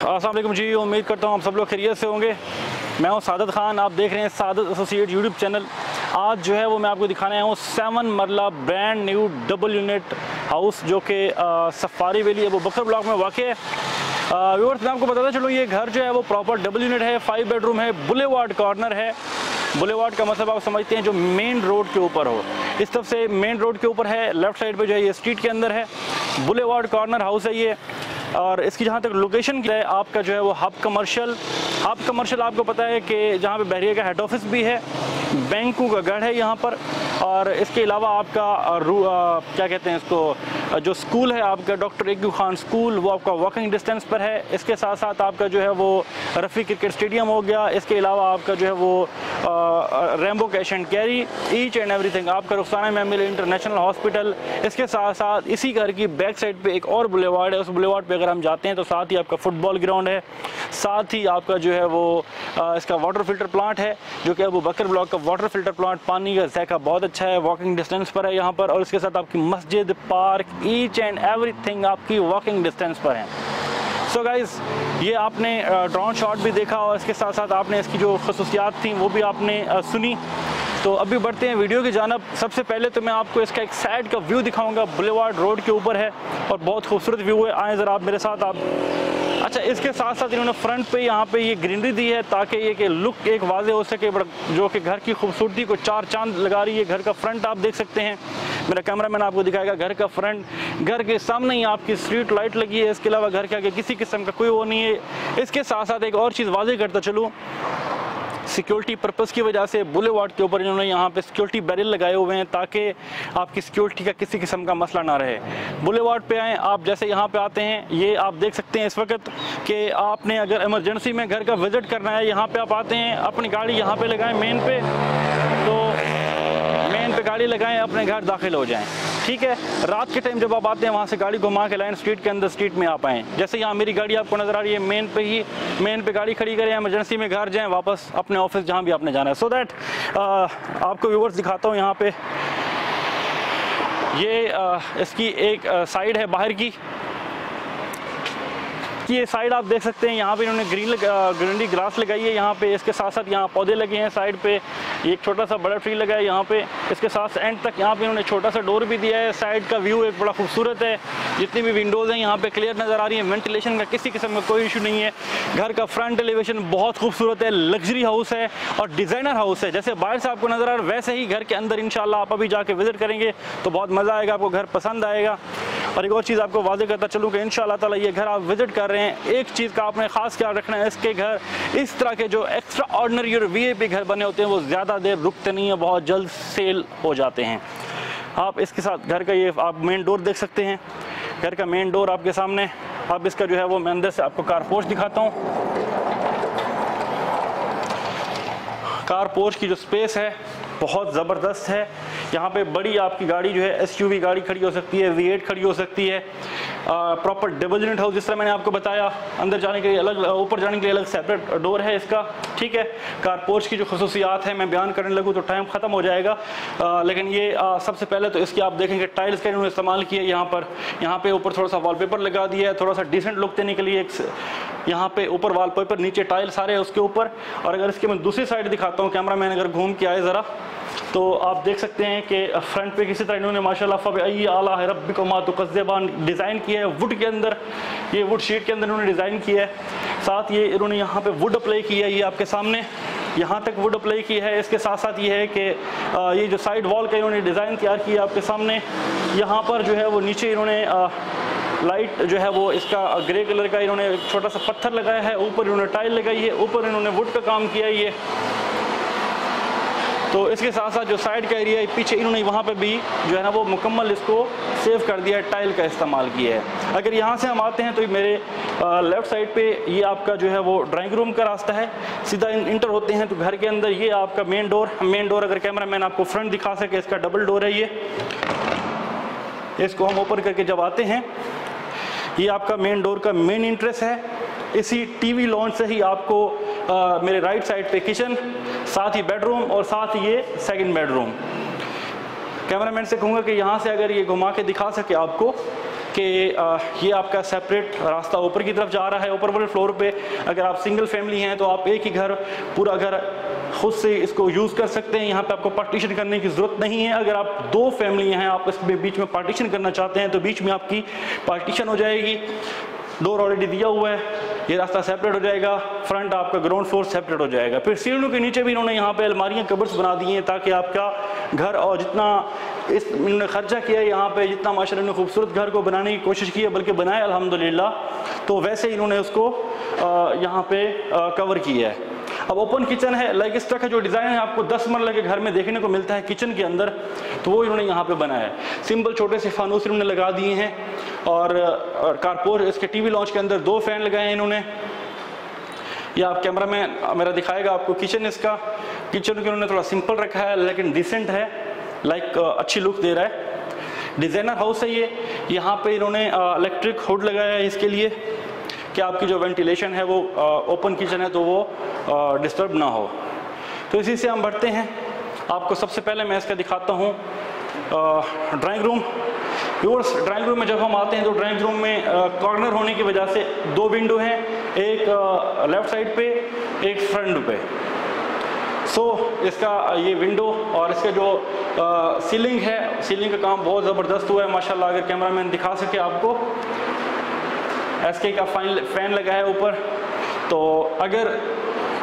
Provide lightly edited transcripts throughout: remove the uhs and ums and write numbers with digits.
अस्सलाम वालेकुम जी, उम्मीद करता हूँ आप सब लोग खैरियत से होंगे। मैं हूँ सादत खान, आप देख रहे हैं सादत एसोसिएट यूट्यूब चैनल। आज जो है वो मैं आपको दिखाने आया हूँ 7 मरला brand new double unit house जो कि सफारी वैली अबू बकर ब्लॉक में वाक़ है। व्यूअर्स, मैं आपको बताता चलूँ, ये घर जो है वो प्रॉपर डबल यूनिट है, 5 बेडरूम है, बुलेवार्ड कॉर्नर है। बुलेवार्ड का मतलब आप समझते हैं जो मेन रोड के ऊपर हो। इस तरफ से मेन रोड के ऊपर है, लेफ़्ट साइड पे जो है ये स्ट्रीट के अंदर है। बुलेवार्ड कॉर्नर हाउस है ये। और इसकी जहाँ तक लोकेशन है आपका जो है वो हब कमर्शियल आपको पता है कि जहाँ पे बहरिया का हेड ऑफिस भी है, बैंकों का गढ़ है यहाँ पर। और इसके अलावा आपका क्या कहते हैं इसको, जो स्कूल है आपका डॉक्टर एकू खान स्कूल, वो आपका वॉकिंग डिस्टेंस पर है। इसके साथ साथ आपका जो है वो रफ़ी क्रिकेट स्टेडियम हो गया। इसके अलावा आपका जो है वो rainbow cash and carry, each and everything, आपका रुखसाना महमिल इंटरनेशनल हॉस्पिटल। इसके साथ साथ इसी घर की बैक साइड पे एक और बुलेवार्ड है। उस बुलेवार्ड पे अगर हम जाते हैं तो साथ ही आपका फुटबॉल ग्राउंड है, साथ ही आपका जो है वो इसका वाटर फिल्टर प्लांट है जो कि अबू बकर ब्लॉक का वाटर फिल्टर प्लांट, पानी का ज़ायका बहुत अच्छा है, वॉकिंग डिस्टेंस पर है यहाँ पर। और इसके साथ आपकी मस्जिद, पार्क, ईच एंड एवरीथिंग आपकी वॉकिंग डिस्टेंस पर है। सो गाइज़, ये आपने ड्रोन शॉट भी देखा और इसके साथ साथ आपने इसकी जो खसूसियात थी वो भी आपने सुनी। तो अभी बढ़ते हैं वीडियो की जानिब। सबसे पहले तो मैं आपको इसका एक साइड का व्यू दिखाऊंगा। बुलेवार्ड रोड के ऊपर है और बहुत खूबसूरत व्यू है। आए ज़रा आप मेरे साथ। आप अच्छा, इसके साथ साथ इन्होंने फ्रंट पे यहाँ पे ये ग्रीनरी दी है ताकि ये कि लुक एक वाजे हो सके, जो कि घर की खूबसूरती को 4 चांद लगा रही है। घर का फ्रंट आप देख सकते हैं, मेरा कैमरामैन आपको दिखाएगा घर का फ्रंट। घर के सामने ही आपकी स्ट्रीट लाइट लगी है। इसके अलावा घर के आगे किसी किस्म का कोई वो नहीं है। इसके साथ साथ एक और चीज़ वाजे करता चलूँ, सिक्योरिटी पर्पज़ की वजह से बुलेवार्ड के ऊपर इन्होंने यहाँ पे सिक्योरिटी बैरियर लगाए हुए हैं ताकि आपकी सिक्योरिटी का किसी किस्म का मसला ना रहे। बुलेवार्ड पे आएँ आप, जैसे यहाँ पे आते हैं, ये आप देख सकते हैं इस वक्त कि आपने अगर इमरजेंसी में घर का विज़िट करना है, यहाँ पे आप आते हैं, अपनी गाड़ी यहाँ पे लगाएं मेन पे, तो मेन पे गाड़ी लगाएं, अपने घर दाखिल हो जाएँ। ठीक है, रात के टाइम जब आप आते हैं वहाँ से गाड़ी घुमा के लाइन स्ट्रीट के अंदर, स्ट्रीट में आप आएँ। जैसे यहाँ मेरी गाड़ी आपको नज़र आ रही है, मेन पे गाड़ी खड़ी करें, इमरजेंसी में घर जाएं, वापस अपने ऑफिस जहाँ भी आपने जाना है। सो दैट आपको व्यूअर्स दिखाता हूँ यहाँ पे। ये इसकी एक साइड है बाहर की, ये साइड आप देख सकते हैं। यहाँ पे इन्होंने ग्रीनरी ग्रास लगाई है यहाँ पे। इसके साथ साथ यहाँ पौधे लगे हैं साइड पे, एक छोटा सा बड़ा ट्री लगा है यहाँ पे। इसके साथ एंड तक यहाँ पे इन्होंने छोटा सा डोर भी दिया है। साइड का व्यू एक बड़ा खूबसूरत है, जितनी भी विंडोज़ हैं यहाँ पे क्लियर नज़र आ रही है। वेंटिलेशन का किसी किस्म का कोई इशू नहीं है। घर का फ्रंट एलिवेशन बहुत खूबसूरत है, लग्जरी हाउस है और डिज़ाइनर हाउस है। जैसे बाहर से आपको नज़र आ रहा है वैसे ही घर के अंदर इंशाल्लाह आप अभी जाके विज़िट करेंगे तो बहुत मज़ा आएगा, आपको घर पसंद आएगा। और एक और चीज़ आपको वाज़े करता चलूँ कि इंशाल्लाह ताला ये घर आप विज़िट कर रहे हैं, एक चीज़ का आपने ख़ास ख्याल रखना है, इसके घर इस तरह के जो एक्स्ट्रा ऑर्डिनरी और वीआईपी घर बने होते हैं वो ज़्यादा देर रुकते नहीं हैं, बहुत जल्द सेल हो जाते हैं। आप इसके साथ घर का ये आप मेन डोर देख सकते हैं, घर का मेन डोर आपके सामने। अब इसका जो है वो मैं अंदर से आपको कार पोर्च दिखाता हूँ। कार पोर्च की जो स्पेस है बहुत ज़बरदस्त है। यहाँ पे बड़ी आपकी गाड़ी जो है एसयूवी गाड़ी खड़ी हो सकती है, V8 खड़ी हो सकती है। प्रॉपर डबल यूनिट हाउस, जिस तरह मैंने आपको बताया, अंदर जाने के लिए अलग, ऊपर जाने के लिए अलग सेपरेट डोर है इसका। ठीक है, कार पोर्च की जो खसूसियात है मैं बयान करने लगूँ तो टाइम ख़त्म हो जाएगा, लेकिन ये सबसे पहले तो इसकी आप देखेंगे टाइल्स का इन्होंने इस्तेमाल किया यहाँ पे ऊपर थोड़ा सा वॉलपेपर लगा दिया है, थोड़ा सा डिसेंट लुक देने के लिए। एक यहाँ पे ऊपर वॉलपेपर, नीचे टाइल सारे उसके ऊपर। और अगर इसके मैं दूसरी साइड दिखाता हूँ, कैमरा मैन अगर घूम के आए ज़रा, तो आप देख सकते हैं कि फ्रंट पे किसी तरह इन्होंने माशाल्लाह फ़बअय्यि आला रब्बिकुमा तुकज़्ज़िबान डिज़ाइन किया है वुड के अंदर, ये वुड शीट के अंदर इन्होंने डिज़ाइन किया है। साथ ये इन्होंने यहाँ पे वुड अप्लाई किया है, ये आपके सामने यहाँ तक वुड अप्लाई की है। इसके साथ साथ ये है कि ये जो साइड वॉल का इन्होंने डिज़ाइन तैयार किया आपके सामने, यहाँ पर जो है वो नीचे इन्होंने लाइट जो है वो इसका ग्रे कलर का इन्होंने छोटा सा पत्थर लगाया है, ऊपर इन्होंने टाइल लगाई है, ऊपर इन्होंने वुड का काम किया है ये। तो इसके साथ साथ जो साइड का एरिया है पीछे इन्होंने वहाँ पे भी जो है ना वो मुकम्मल इसको सेव कर दिया है, टाइल का इस्तेमाल किया है। अगर यहाँ से हम आते हैं तो मेरे लेफ़्ट साइड पे ये आपका जो है वो ड्राइंग रूम का रास्ता है। सीधा इंटर होते हैं तो घर के अंदर ये आपका मेन डोर अगर कैमरा मैन आपको फ्रंट दिखा सके, इसका डबल डोर है ये। इसको हम ओपन करके जब आते हैं, ये आपका मेन डोर का मेन इंट्रेंस है। इसी टीवी लॉन्च से ही आपको मेरे राइट साइड पे किचन, साथ ही बेडरूम और साथ ही ये सेकंड बेडरूम। कैमरामैन से कहूँगा कि यहाँ से अगर ये घुमा के दिखा सके आपको, कि ये आपका सेपरेट रास्ता ऊपर की तरफ जा रहा है। ऊपर वाले फ्लोर पे अगर आप सिंगल फैमिली हैं तो आप एक ही घर, पूरा घर खुद से इसको यूज़ कर सकते हैं। यहाँ पे आपको पार्टीशन करने की ज़रूरत नहीं है। अगर आप दो फैमिली हैं, आप इसमें बीच में पार्टीशन करना चाहते हैं तो बीच में आपकी पार्टीशन हो जाएगी। डोर ऑलरेडी दिया हुआ है, ये रास्ता सेपरेट हो जाएगा। फ्रंट आपका ग्राउंड फ्लोर सेपरेट हो जाएगा। फिर सीढ़ियों के नीचे भी इन्होंने यहाँ पे अलमारियाँ, कबर्ड्स बना दी हैं ताकि आपका घर, और जितना इन्होंने खर्चा किया है यहाँ पे, जितना माशाल्लाह इन्होंने खूबसूरत घर को बनाने की कोशिश की है, बल्कि बनाया अल्हम्दुलिल्लाह, तो वैसे इन्होंने उसको यहाँ पे कवर किया है। अब ओपन किचन है, लाइक इस तरह का जो डिज़ाइन है आपको 10 मरला के घर में देखने को मिलता है किचन के अंदर, तो वो इन्होंने यहाँ पे बनाया है। सिंपल छोटे से फानूस इन्होंने लगा दिए हैं, और कारपोर इसके टीवी लॉन्च के अंदर 2 फैन लगाए हैं इन्होंने। या आप कैमरा में मेरा दिखाएगा आपको किचन इसका। किचन को इन्होंने थोड़ा सिंपल रखा है लेकिन डिसेंट है, लाइक अच्छी लुक दे रहा है। डिज़ाइनर हाउस है ये। यहाँ पे इन्होंने इलेक्ट्रिक हुड लगाया है इसके लिए कि आपकी जो वेंटिलेशन है वो ओपन किचन है तो वो डिस्टर्ब ना हो। तो इसी से हम बढ़ते हैं। आपको सबसे पहले मैं इसका दिखाता हूँ drawing room. Viewers, drawing room में जब हम आते हैं तो ड्राइंग रूम में कॉर्नर होने की वजह से 2 विंडो हैं, एक लेफ़्ट साइड पे, एक फ्रंट पे। सो इसका ये विंडो और इसका जो सीलिंग है, सीलिंग का काम बहुत ज़बरदस्त हुआ है माशाल्लाह। अगर कैमरामैन दिखा सके आपको, एसके का फैन लगा है ऊपर। तो अगर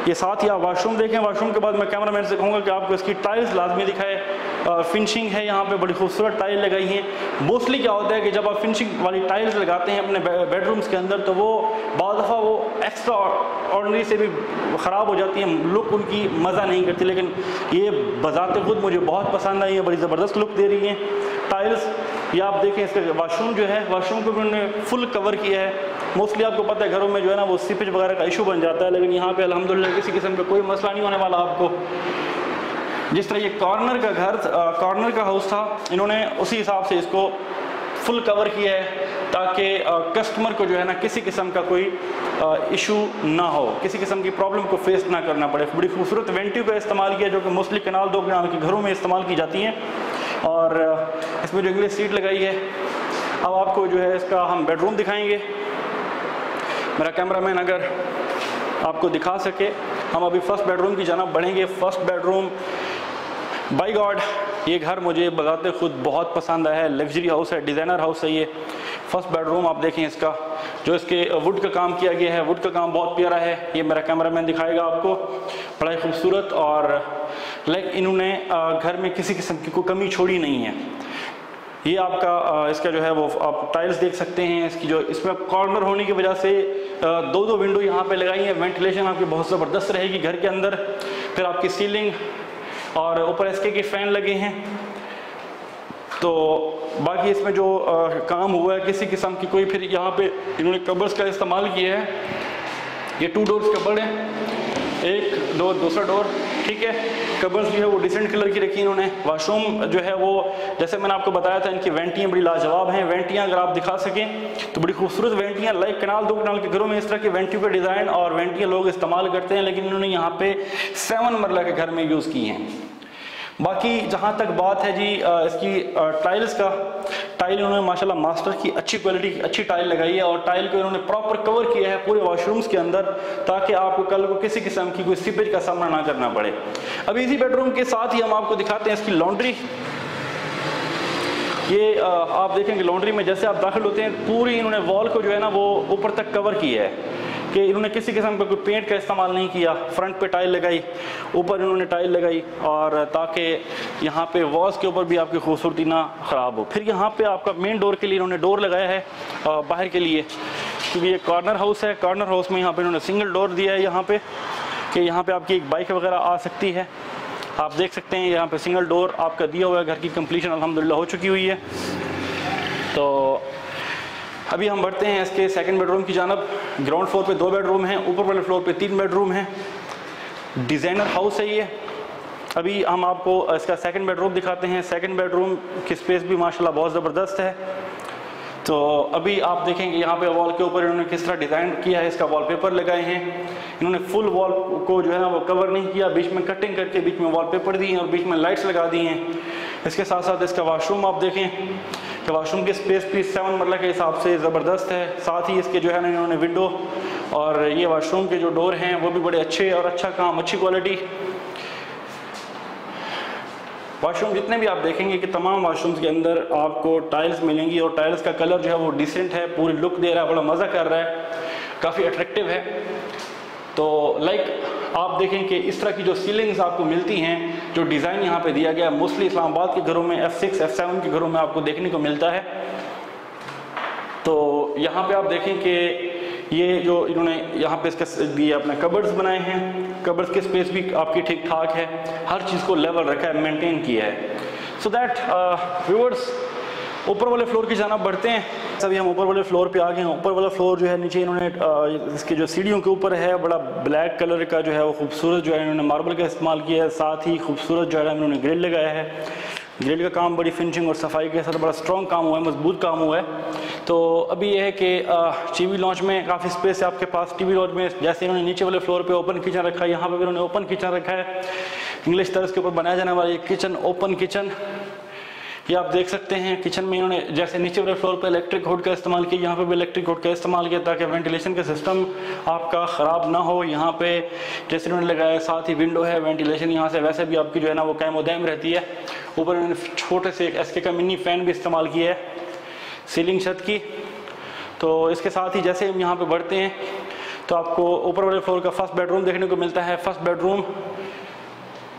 ये साथ ही आप वाशरूम देखें, वाशरूम के बाद मैं कैमरामैन से कहूँगा कि आपको इसकी टाइल्स लाजमी दिखाए। फिनिशिंग है यहाँ पे, बड़ी खूबसूरत टाइल लगाई हैं। मोस्टली क्या होता है कि जब आप फिनिशिंग वाली टाइल्स लगाते हैं अपने बेडरूम्स के अंदर तो वो बाद दफ़ा वो एक्स्ट्रा ऑर्डिनरी से भी ख़राब हो जाती हैं, लुक उनकी मज़ा नहीं करती। लेकिन ये बज़ाते खुद मुझे बहुत पसंद आई है, बड़ी ज़बरदस्त लुक दे रही हैं टाइल्स। ये आप देखें, इसका वाशरूम जो है, वाशरूम को भी उन्होंने फुल कवर किया है। मोस्टली आपको पता है घरों में जो है ना वो सीपेज वगैरह का इशू बन जाता है, लेकिन यहाँ पे अल्हम्दुलिल्लाह किसी किस्म का कोई मसला नहीं होने वाला आपको। जिस तरह ये कॉर्नर का घर, कॉर्नर का हाउस था, इन्होंने उसी हिसाब से इसको फुल कवर किया है ताकि कस्टमर को जो है ना किसी किस्म का कोई इशू ना हो, किसी किस्म की प्रॉब्लम को फेस ना करना पड़े। बड़ी खूबसूरत वेंटिव का इस्तेमाल किया जो कि मोस्टली कनाल 2 कनाल के घरों में इस्तेमाल की जाती हैं। और इसमें जो इंग्लिश सीट लगाई है। अब आपको जो है इसका हम बेडरूम दिखाएंगे। मेरा कैमरामैन अगर आपको दिखा सके, हम अभी फर्स्ट बेडरूम की जानिब बढ़ेंगे। फर्स्ट बेडरूम, बाय गॉड ये घर मुझे बजाते खुद बहुत पसंद आया है। लग्जरी हाउस है, डिज़ाइनर हाउस है ये। फर्स्ट बेडरूम आप देखें, इसका जो इसके वुड का काम किया गया है, वुड का काम बहुत प्यारा है। ये मेरा कैमरामैन दिखाएगा आपको, बड़ा ही खूबसूरत। और लाइक इन्होंने घर में किसी किस्म की कोई कमी छोड़ी नहीं है। ये आपका इसका जो है वो आप टाइल्स देख सकते हैं। इसकी जो इसमें कॉर्नर होने की वजह से 2 विंडो यहाँ पे लगाई हैं। वेंटिलेशन आपकी बहुत ज़बरदस्त रहेगी घर के अंदर। फिर आपकी सीलिंग और ऊपर एसके के फ़ैन लगे हैं। तो बाकी इसमें जो काम हुआ है किसी किस्म की कोई, फिर यहाँ पे इन्होंने कबर्ड्स का इस्तेमाल किया है। ये 2 डोर्स कबर्ड हैं, एक डोर, दूसरा डोर, ठीक है। कबर्ड्स जो है वो डिसेंट कलर की रखी इन्होंने। वाशरूम जो है वो जैसे मैंने आपको बताया था, इनकी वेंटियाँ बड़ी लाजवाब हैं। वेंटियाँ अगर आप दिखा सकें तो बड़ी खूबसूरत वेंटियाँ, लाइक कनाल 2 कनाल के घरों में इस तरह की वेंटियों का डिज़ाइन और वेंटियाँ लोग इस्तेमाल करते हैं, लेकिन इन्होंने यहाँ पे 7 मरला के घर में यूज़ की हैं। बाकी जहाँ तक बात है जी इसकी टाइल्स का, टाइल इन्होंने माशाल्लाह मास्टर की अच्छी क्वालिटी की अच्छी टाइल लगाई है। और टाइल को इन्होंने प्रॉपर कवर किया है पूरे वॉशरूम्स के अंदर, ताकि आपको कल को किसी किस्म की कोई सीपेज का सामना ना करना पड़े। अब इसी बेडरूम के साथ ही हम आपको दिखाते हैं इसकी लॉन्ड्री। ये आप देखेंगे लॉन्ड्री में जैसे आप दाखिल होते हैं पूरी इन्होंने वॉल को जो है ना वो ऊपर तक कवर किया है कि इन्होंने किसी किस्म का कोई पेंट का इस्तेमाल नहीं किया। फ्रंट पे टाइल लगाई, ऊपर इन्होंने टाइल लगाई, और ताकि यहाँ पे वॉल्स के ऊपर भी आपकी खूबसूरती ना ख़राब हो। फिर यहाँ पे आपका मेन डोर के लिए इन्होंने डोर लगाया है बाहर के लिए, क्योंकि ये कॉर्नर हाउस है। कॉर्नर हाउस में यहाँ पे इन्होंने सिंगल डोर दिया है यहाँ पे, कि यहाँ पे आपकी एक बाइक वगैरह आ सकती है। आप देख सकते हैं यहाँ पे सिंगल डोर आपका दिया हुआ है। घर की कंप्लीशन अल्हम्दुलिल्लाह हो चुकी हुई है। तो अभी हम बढ़ते हैं इसके सेकंड बेडरूम की जानिब। ग्राउंड फ्लोर पे 2 बेडरूम हैं, ऊपर वाले फ्लोर पे 3 बेडरूम हैं। डिज़ाइनर हाउस है ये। अभी हम आपको इसका सेकंड बेडरूम दिखाते हैं। सेकंड बेडरूम की स्पेस भी माशाल्लाह बहुत ज़बरदस्त है। तो अभी आप देखेंगे यहाँ पे वॉल के ऊपर इन्होंने किस तरह डिज़ाइन किया है। इसका वॉलपेपर लगाए हैं इन्होंने। फुल वॉल को जो है ना वो कवर नहीं किया, बीच में कटिंग करके बीच में वॉलपेपर दिए हैं और बीच में लाइट्स लगा दी हैं। इसके साथ साथ इसका वाशरूम आप देखें वाशरूम की स्पेस भी 7 मरला के हिसाब से ज़बरदस्त है। साथ ही इसके जो है ना इन्होंने विंडो और ये वाशरूम के जो डोर हैं वो भी बड़े अच्छे और अच्छा काम, अच्छी क्वालिटी। वाशरूम जितने भी आप देखेंगे कि तमाम वाशरूम्स के अंदर आपको टाइल्स मिलेंगी और टाइल्स का कलर जो है वो डिसेंट है, पूरी लुक दे रहा है, बड़ा मज़ा कर रहा है, काफ़ी अट्रैक्टिव है। तो आप देखें कि इस तरह की जो सीलिंग्स आपको मिलती हैं, जो डिज़ाइन यहाँ पे दिया गया है, मोस्टली इस्लामाबाद के घरों में F6 F7 के घरों में आपको देखने को मिलता है। तो यहाँ पे आप देखें कि ये जो इन्होंने यहाँ पे इसके दिए अपने कबर्ड्स बनाए हैं, कबर्ड्स की स्पेस भी आपकी ठीक ठाक है, हर चीज़ को लेवल रखा है, मेंटेन किया है। सो दैट व्यूअर्स, ऊपर वाले फ्लोर की जाना बढ़ते हैं। अभी हम ऊपर वाले फ्लोर पे आ गए हैं। ऊपर वाला फ्लोर जो है, नीचे इन्होंने इसके जो सीढ़ियों के ऊपर है बड़ा ब्लैक कलर का जो है वो खूबसूरत जो है इन्होंने मार्बल का इस्तेमाल किया है। साथ ही खूबसूरत जो है इन्होंने ग्रिल लगाया है। ग्रिल का काम बड़ी फिनिशिंग और सफाई के साथ बड़ा स्ट्रॉन्ग काम हुआ है, मजबूत काम हुआ है। तो अभी यह है कि टीवी लॉन्च में काफ़ी स्पेस है आपके पास। टीवी लॉन्च में जैसे इन्होंने नीचे वाले फ्लोर पे ओपन किचन रखा है, यहाँ पे भी इन्होंने ओपन किचन रखा है। इंग्लिश तर्ज के ऊपर बनाया जाने वाला ये किचन, ओपन किचन, ये आप देख सकते हैं। किचन में इन्होंने जैसे नीचे वाले फ्लोर पे इलेक्ट्रिक हुड का इस्तेमाल किया, यहाँ पे भी इलेक्ट्रिक हुड का इस्तेमाल किया ताकि वेंटिलेशन का सिस्टम आपका ख़राब ना हो। यहाँ पे जैसे इन्होंने लगाया, साथ ही विंडो है, वेंटिलेशन यहाँ से वैसे भी आपकी जो है ना वो कायम दायम रहती है। ऊपर इन्होंने छोटे से एक SK का मिनी फ़ैन भी इस्तेमाल किया है सीलिंग छत की। तो इसके साथ ही जैसे हम यहाँ पर बढ़ते हैं तो आपको ऊपर वाले फ्लोर का फर्स्ट बेडरूम देखने को मिलता है। फर्स्ट बेडरूम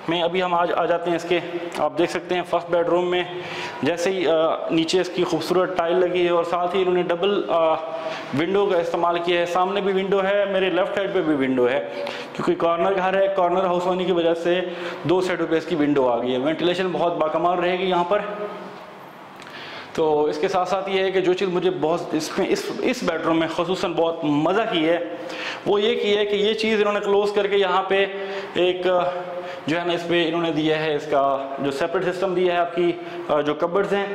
में अभी हम आज आ जाते हैं इसके। आप देख सकते हैं फर्स्ट बेडरूम में जैसे ही नीचे इसकी खूबसूरत टाइल लगी है और साथ ही इन्होंने डबल विंडो का इस्तेमाल किया है। सामने भी विंडो है, मेरे लेफ्ट साइड पे भी विंडो है, क्योंकि कॉर्नर घर है, कॉर्नर हाउस होने की वजह से दो साइडों पे इसकी विंडो आ गई है। वेंटिलेशन बहुत बाकमाल रहेगी यहाँ पर। तो इसके साथ साथ ये है कि जो चीज़ मुझे बहुत इसमें इस बेडरूम में ख़ुसूसन बहुत मज़ा की है वो ये की है कि ये चीज़ इन्होंने क्लोज़ करके यहाँ पे एक जो है ना इस पर इन्होंने दिया है, इसका जो सेपरेट सिस्टम दिया है आपकी जो कबर्ड्स हैं।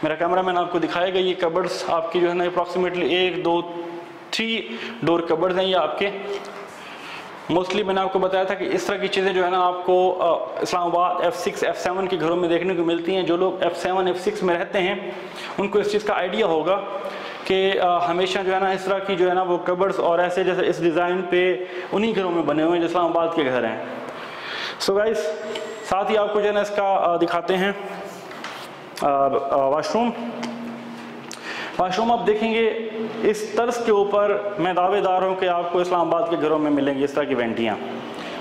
मेरा कैमरामैन आपको दिखाएगा ये कबर्ड्स आपकी जो है ना अप्रॉक्सीमेटली 1 2 3 डोर कबर्ड्स हैं ये आपके। मोस्टली मैंने आपको बताया था कि इस तरह की चीज़ें जो है ना आपको इस्लामाबाद F6 F7 के घरों में देखने को मिलती हैं। जो लोग F7 F6 में रहते हैं उनको इस चीज़ का आइडिया होगा कि हमेशा जो है ना इस तरह की जो है ना वो कबर्ड्स और ऐसे जैसे इस डिज़ाइन पे उन्हीं घरों में बने हुए हैं जो इस्लामाबाद के घर हैं। सो गाइस, साथ ही आपको जो है ना इसका दिखाते हैं वाशरूम। वाशरूम आप देखेंगे इस तर्ज के ऊपर मैं दावेदार हूँ कि आपको इस्लामाबाद के घरों में मिलेंगी इस तरह की वेंटियाँ,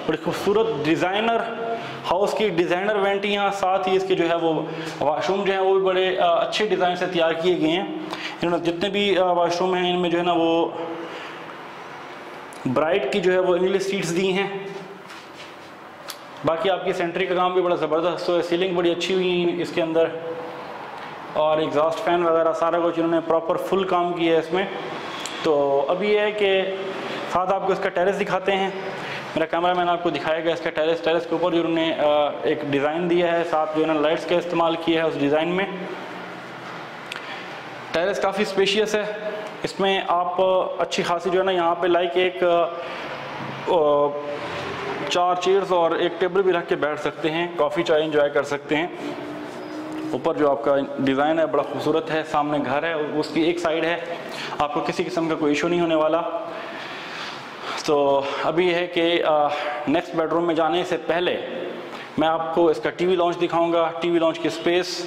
बड़ी खूबसूरत डिज़ाइनर हाउस की डिज़ाइनर वेंटियाँ। साथ ही इसके जो है वो वाशरूम जो है वो भी बड़े अच्छे डिज़ाइन से तैयार किए गए हैं। इन्होंने जितने भी वाशरूम हैं इनमें जो है ना वो ब्राइट की जो है वो इंग्लिश सीट्स दी हैं। बाकी आपकी सेंट्री का काम भी बड़ा ज़बरदस्त है, सीलिंग बड़ी अच्छी हुई है इसके अंदर और एग्जॉस्ट फैन वगैरह सारा कुछ इन्होंने प्रॉपर फुल काम किया है इसमें। तो अभी ये है कि साथ आपको इसका टेरेस दिखाते हैं। मेरा कैमरामैन आपको दिखाएगा इसका टेरेस। टेरेस के ऊपर जो उन्होंने एक डिज़ाइन दिया है, साथ जो है ना लाइट्स का इस्तेमाल किया है उस डिज़ाइन में। टेरेस काफ़ी स्पेशियस है, इसमें आप अच्छी खासी जो है ना यहाँ पे लाइक एक 4 चेयर्स और एक टेबल भी रख के बैठ सकते हैं, कॉफ़ी चाय इंजॉय कर सकते हैं। ऊपर जो आपका डिज़ाइन है बड़ा खूबसूरत है, सामने घर है, उसकी एक साइड है, आपको किसी किस्म का कोई इशू नहीं होने वाला। तो अभी यह है कि नेक्स्ट बेडरूम में जाने से पहले मैं आपको इसका टीवी लॉन्च दिखाऊंगा। टीवी लॉन्च की स्पेस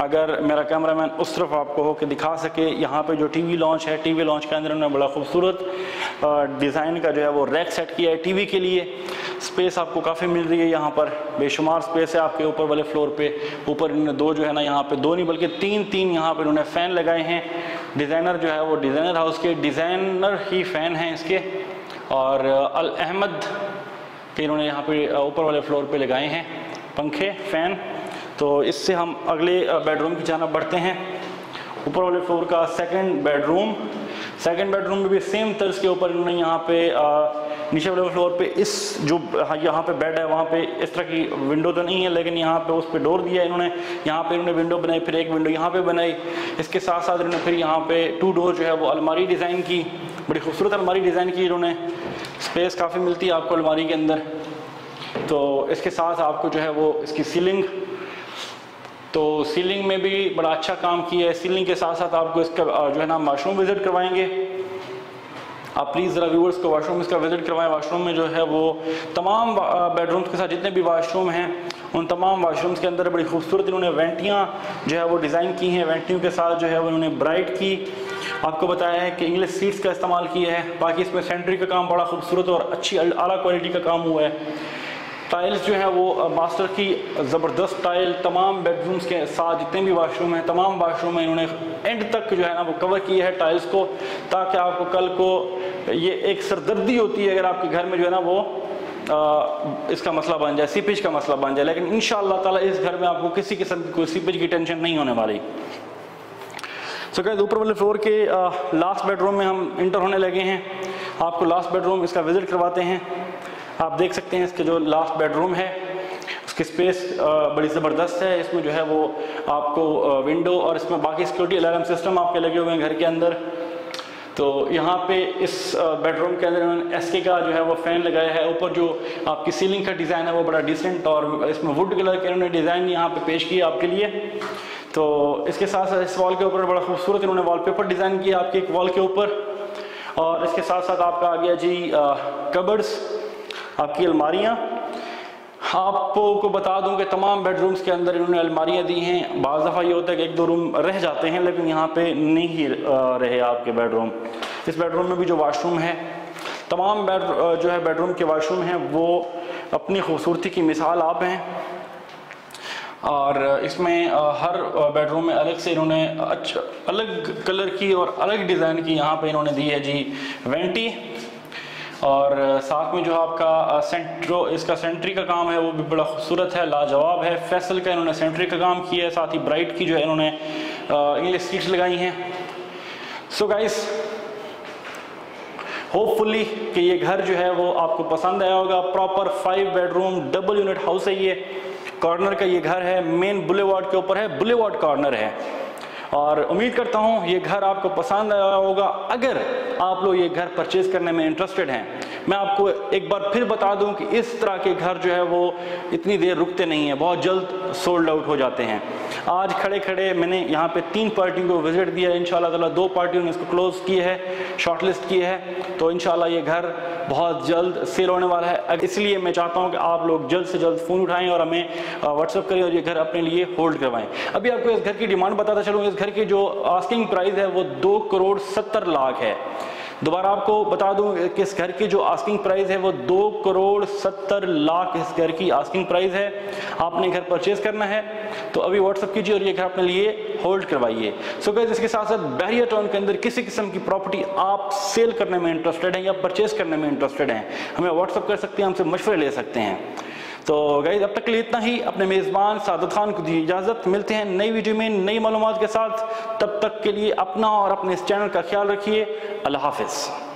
अगर मेरा कैमरामैन उस तरफ आपको हो के दिखा सके, यहाँ पे जो टीवी लॉन्च है, टीवी लॉन्च के अंदर उन्होंने बड़ा खूबसूरत डिज़ाइन का जो है वो रैक सेट किया है टीवी के लिए। स्पेस आपको काफ़ी मिल रही है, यहाँ पर बेशुमार स्पेस है आपके ऊपर वाले फ्लोर पे। ऊपर इन्होंने दो जो है ना यहाँ पे दो नहीं बल्कि तीन यहाँ पर इन्होंने फ़ैन लगाए हैं। डिज़ाइनर जो है वो डिज़ाइनर हाउस के डिज़ाइनर ही फ़ैन हैं इसके, और अल अहमद के इन्होंने यहाँ पे ऊपर वाले फ्लोर पे लगाए हैं पंखे फ़ैन। तो इससे हम अगले बेडरूम की जाना बढ़ते हैं। ऊपर वाले फ्लोर का सेकंड बेडरूम में भी सेम तर्ज के ऊपर इन्होंने यहाँ पे नीचे वाले फ्लोर पे इस जो यहाँ पे बेड है वहाँ पे इस तरह की विंडो तो नहीं है, लेकिन यहाँ पे उस पर डोर दिया है इन्होंने। यहाँ पे इन्होंने विंडो बनाई, फिर एक विंडो यहाँ पे बनाई। इसके साथ साथ इन्होंने फिर यहाँ पे 2 डोर जो है वो अलमारी डिज़ाइन की, बड़ी खूबसूरत अलमारी डिज़ाइन की इन्होंने। स्पेस काफ़ी मिलती है आपको अलमारी के अंदर। तो इसके साथ आपको जो है वो इसकी सीलिंग तो सीलिंग में भी बड़ा अच्छा काम किया है। सीलिंग के साथ साथ आपको इसका जो है ना वाशरूम विजिट करवाएंगे। आप प्लीज़ ज़रा व्यूअर्स को वाशरूम इसका विजिट करवाएं। वाशरूम में जो है वो तमाम बेडरूम्स के साथ जितने भी वाशरूम हैं उन तमाम वाशरूम्स के अंदर बड़ी खूबसूरत इन्होंने वेंटियाँ जो है वो डिज़ाइन की हैं। वेंटियों के साथ जो है वो इन्होंने ब्राइट की, आपको बताया है कि इंग्लिश सीट्स का इस्तेमाल किया है। बाकी इसमें सेंट्री का काम बड़ा खूबसूरत और अच्छी आला क्वालिटी का काम हुआ है। टाइल्स जो है वो मास्टर की ज़बरदस्त टाइल तमाम बेडरूम्स के साथ जितने भी वाशरूम हैं तमाम वाशरूम में इन्होंने एंड तक जो है ना वो कवर किया है टाइल्स को, ताकि आपको कल को ये एक सरदर्दी होती है अगर आपके घर में जो है ना वो इसका मसला बन जाए, सीपेज का मसला बन जाए, लेकिन इंशाअल्लाह ताला इस घर में आपको किसी किस्म की कोई सीपेज की टेंशन नहीं होने वाली। सो गाइस, ऊपर वाले फ्लोर के लास्ट बेडरूम में हम इंटर होने लगे हैं। आपको लास्ट बेडरूम इसका विजिट करवाते हैं। आप देख सकते हैं इसके जो लास्ट बेडरूम है उसकी स्पेस बड़ी ज़बरदस्त है। इसमें जो है वो आपको विंडो और इसमें बाकी सिक्योरिटी अलार्म सिस्टम आपके लगे हुए हैं घर के अंदर। तो यहाँ पे इस बेडरूम के अंदर इन्होंने एसके का जो है वो फ़ैन लगाया है। ऊपर जो आपकी सीलिंग का डिज़ाइन है वो बड़ा डिसेंट और इसमें वुड कलर के इन्होंने डिज़ाइन यहाँ पे पेश किया आपके लिए। तो इसके साथ साथ इस वॉल के ऊपर बड़ा खूबसूरत इन्होंने वॉलपेपर डिज़ाइन किया आपके एक वॉल के ऊपर। और इसके साथ साथ आपका आ गया जी कबर्ड्स, आपकी अलमारियाँ। आपको बता दूं कि तमाम बेडरूम्स के अंदर इन्होंने अलमारियाँ दी हैं। बाज़ दफ़ा ये होता है कि एक दो रूम रह जाते हैं, लेकिन यहाँ पे नहीं रहे आपके बेडरूम। इस बेडरूम में भी जो वाशरूम है, तमाम जो है बेडरूम के वाशरूम हैं वो अपनी खूबसूरती की मिसाल आप हैं। और इसमें हर बेडरूम में अलग से इन्होंने अलग कलर की और अलग डिज़ाइन की यहाँ पे इन्होंने दी है जी वेंटी। और साथ में जो आपका इसका सेंट्री का काम है वो भी बड़ा खूबसूरत है, लाजवाब है। फैसल का इन्होंने सेंट्री का काम किया है, साथ ही ब्राइट की जो है इन्होंने इंग्लिश सीट्स लगाई हैं। सो गाइस, होपफुली कि ये घर जो है वो आपको पसंद आया होगा। Proper 5 bedroom double unit house है ये। कॉर्नर का ये घर है, मेन बुलेवार्ड के ऊपर है, बुलेवार्ड कॉर्नर है। और उम्मीद करता हूँ ये घर आपको पसंद आया होगा। अगर आप लोग ये घर परचेज़ करने में इंटरेस्टेड हैं, मैं आपको एक बार फिर बता दूं कि इस तरह के घर जो है वो इतनी देर रुकते नहीं हैं, बहुत जल्द सोल्ड आउट हो जाते हैं। आज खड़े खड़े मैंने यहाँ पे 3 पार्टियों को विजिट दिया है। इंशाल्लाह ताला 2 पार्टियों ने इसको क्लोज की है, शॉर्टलिस्ट की है। तो इंशाल्लाह ये घर बहुत जल्द सेल होने वाला है। इसलिए मैं चाहता हूँ कि आप लोग जल्द से जल्द फ़ोन उठाएँ और हमें व्हाट्सअप करें और ये घर अपने लिए होल्ड करवाएँ। अभी आपको इस घर की डिमांड बताता चलूँ। इस घर की जो आस्किंग प्राइस है वो 2,70,00,000 है। दोबारा आपको बता दूं कि इस घर की जो आस्किंग प्राइस है वो 2,70,00,000 इस घर की आस्किंग प्राइस है। आपने घर परचेज करना है तो अभी व्हाट्सअप कीजिए और ये घर अपने लिए होल्ड करवाइए। सो गाइस, इसके साथ साथ बहरिया टाउन के अंदर किसी किस्म की प्रॉपर्टी आप सेल करने में इंटरेस्टेड हैं या परचेज करने में इंटरेस्टेड हैं, हमें व्हाट्सअप कर सकते हैं, हमसे मशवरे ले सकते हैं। तो गाइस, अब तक के लिए इतना ही। अपने मेज़बान सादत खान को दी इजाज़त। मिलते हैं नई वीडियो में नई मालूमात के साथ। तब तक के लिए अपना और अपने इस चैनल का ख्याल रखिए। अल्लाह हाफ़िज़।